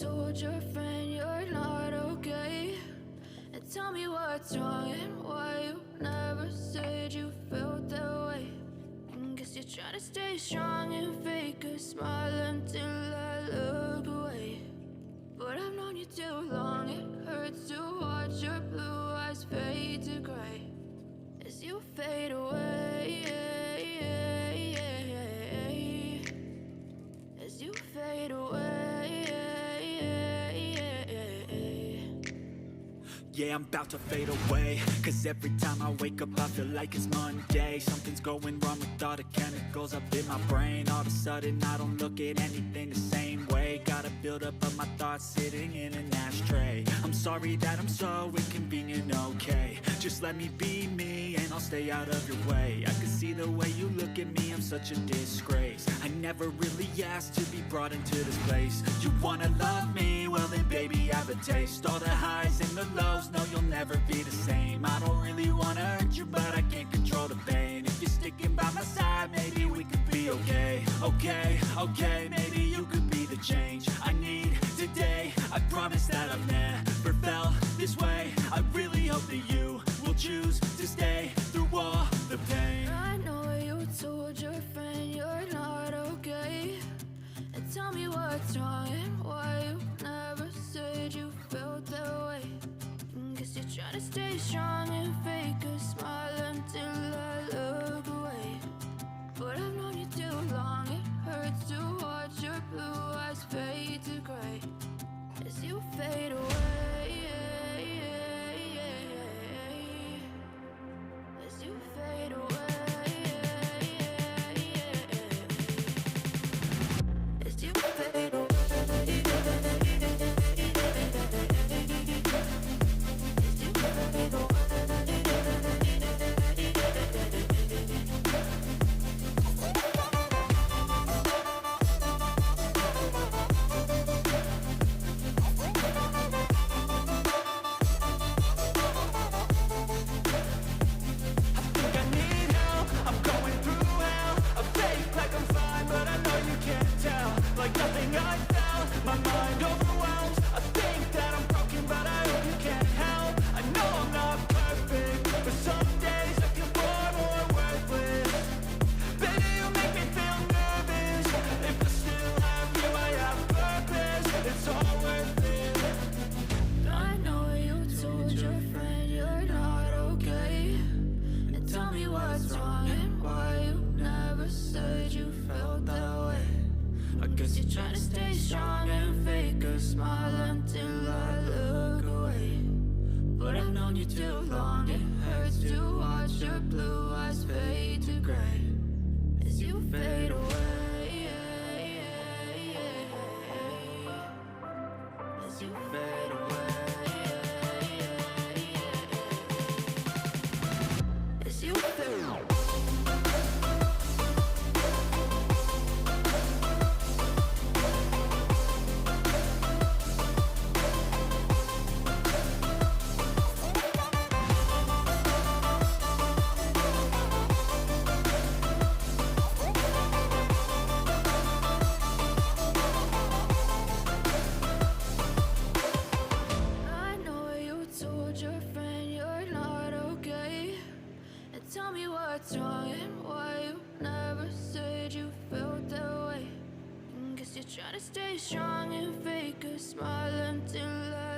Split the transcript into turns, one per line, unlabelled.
told your friend you're not okay? And tell me what's wrong and why you never said you felt that way. And guess you're trying to stay strong and fake a smile until I look away. But I've known you too long, it hurts to watch your blue eyes fade to gray as you fade away, as you fade away.
Yeah, I'm about to fade away, cause every time I wake up I feel like it's Monday. Something's going wrong with all the chemicals up in my brain. All of a sudden I don't look at anything the same way. Gotta build up of my thoughts sitting in an ashtray. I'm sorry that I'm so inconvenient, okay? Just let me be me and I'll stay out of your way. I can see the way you look at me, I'm such a disgrace. I never really asked to be brought into this place. You wanna love me? Well then baby I have a taste. All the highs and the lows, no you'll never be the same. I don't really wanna hurt you but I can't control the pain. If you're sticking by my side maybe we could be okay. Okay, maybe you could be the change I need today. I promise that I've never felt this way. I really hope that you will choose to stay through all the pain.
I know you told your friend you're not okay. And tell me what's wrong and why you never said you felt that way. Guess you're trying to stay strong and fake a smile until I look away. But I've known you too long, it hurts to watch your blue eyes fade to gray as you fade away, as you fade away, as you fade away.
Like nothing I felt, my mind overwhelmed. I think that I'm broken, but I hope you can't help. I know I'm not perfect, but some days I feel bored or worthless. Baby, you make me feel nervous. If I still have you, I have purpose. It's all worth it.
I know you told your friend you're not okay. And tell me what's wrong and why you never said you felt that way. I guess you're trying to stay strong and fake a smile until I look away. But I've known you too long, it hurts to watch your blue eyes fade to gray as you fade away, as you fade away, as you fade away. Tell me what's wrong and why you never said you felt that way. Guess you're trying to stay strong and fake a smile until I